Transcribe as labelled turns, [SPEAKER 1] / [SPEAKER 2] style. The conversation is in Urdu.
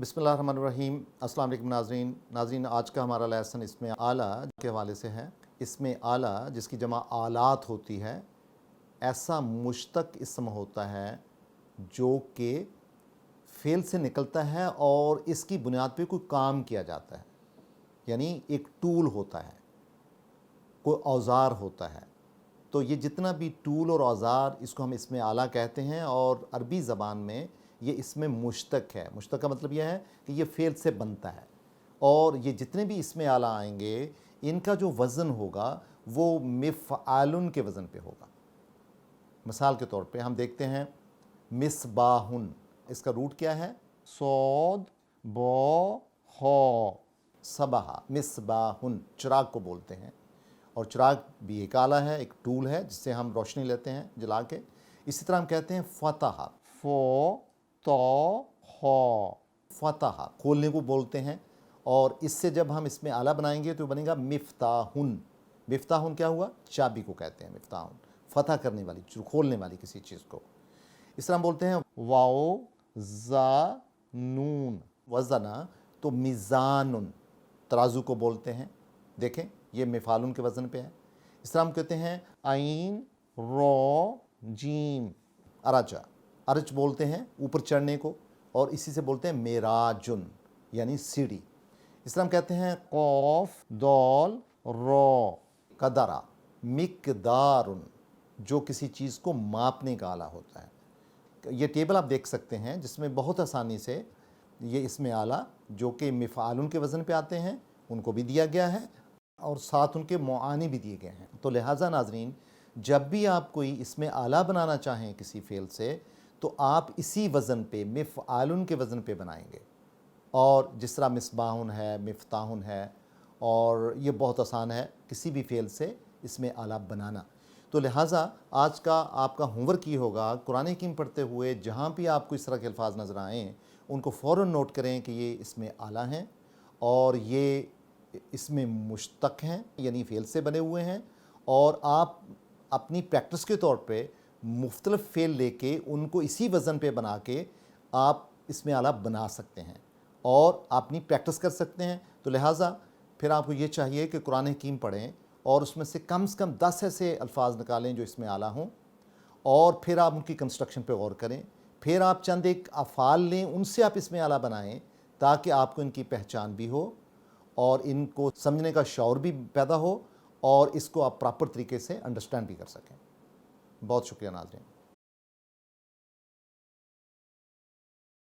[SPEAKER 1] بسم اللہ الرحمن الرحیم۔ السلام علیکم ناظرین، آج کا ہمارا لیسن اسم اعلیٰ کے حوالے سے ہے۔ اسم اعلیٰ جس کی جمع آلات ہوتی ہے، ایسا مشتق اسم ہوتا ہے جو کہ فعل سے نکلتا ہے اور اس کی بنیاد پہ کوئی کام کیا جاتا ہے، یعنی ایک ٹول ہوتا ہے، کوئی اوزار ہوتا ہے۔ تو یہ جتنا بھی ٹول اور اوزار، اس کو ہم اسم اعلیٰ کہتے ہیں، اور عربی زبان میں یہ اسم مشتق ہے۔ مشتق کا مطلب یہ ہے کہ یہ فعل سے بنتا ہے، اور یہ جتنے بھی اسم اعلیٰ آئیں گے ان کا جو وزن ہوگا وہ مفعال کے وزن پہ ہوگا۔ مثال کے طور پہ ہم دیکھتے ہیں مصباحن، اس کا روٹ کیا ہے؟ صاد با ح، صبح، مصباحن، چراغ کو بولتے ہیں، اور چراغ بھی ایک آلہ ہے، ایک ٹول ہے جس سے ہم روشنی لیتے ہیں جلا کے۔ اسی طرح ہم کہتے ہیں فتح، فتح کھولنے کو بولتے ہیں، اور اس سے جب ہم اس میں اعلیٰ بنائیں گے تو بنے گا مفتاحن۔ مفتاحن کیا ہوا؟ چابی کو کہتے ہیں مفتاحن، فتح کرنے والی، کھولنے والی کسی چیز کو۔ اس طرح ہم بولتے ہیں واو زا نون، وزنا تو میزان، ترازو کو بولتے ہیں، دیکھیں یہ مفعول کے وزن پہ ہے۔ اس طرح ہم کہتے ہیں عین رو جیم، ارجا، ارج بولتے ہیں اوپر چڑھنے کو، اور اسی سے بولتے ہیں میراجن یعنی سیڑھی۔ اس طرح ہم کہتے ہیں قوف دال رو، قدرہ، مقدارن، جو کسی چیز کو ماپنے کا آلہ ہوتا ہے۔ یہ ٹیبل آپ دیکھ سکتے ہیں جس میں بہت آسانی سے یہ اسم اعلیٰ جو کہ مفعول کے وزن پہ آتے ہیں ان کو بھی دیا گیا ہے، اور ساتھ ان کے معانی بھی دیے گئے ہیں۔ تو لہٰذا ناظرین، جب بھی آپ کوئی اسم اعلیٰ بنانا چاہیں کسی فعل سے تو آپ اسی وزن پہ، مفعول کے وزن پہ بنائیں گے، اور جس طرح مصباحن ہے، مفتاحن ہے، اور یہ بہت آسان ہے کسی بھی فعل سے اسم اعلیٰ بنانا۔ تو لہٰذا آج کا آپ کا ہوم ورک یہ ہوگا، قرآن حکیم پڑھتے ہوئے جہاں بھی آپ کو اس طرح کے الفاظ نظر آئیں ان کو فوراً نوٹ کریں کہ یہ اسم اعلیٰ ہیں، اور یہ اسم مشتق ہیں یعنی فعل سے بنے ہوئے ہیں، اور آپ اپنی پریکٹس کے طور پہ مختلف فعل لے کے ان کو اسی وزن پہ بنا کے آپ اسم اعلیٰ بنا سکتے ہیں اور اپنی پریکٹس کر سکتے ہیں۔ تو لہٰذا پھر آپ کو یہ چاہیے کہ قرآن حکیم پڑھیں اور اس میں سے کم 10 ایسے الفاظ نکالیں جو اسم اعلیٰ ہوں، اور پھر آپ ان کی کنسٹرکشن پہ غور کریں۔ پھر آپ چند ایک افعال لیں، ان سے آپ اسم اعلیٰ بنائیں تاکہ آپ کو ان کی پہچان بھی ہو اور ان کو سمجھنے کا شعور بھی پیدا ہو، اور اس کو آپ پراپر طریقے سے انڈرسٹینڈ بھی کر سکیں۔ بہت شکریہ ناظرین۔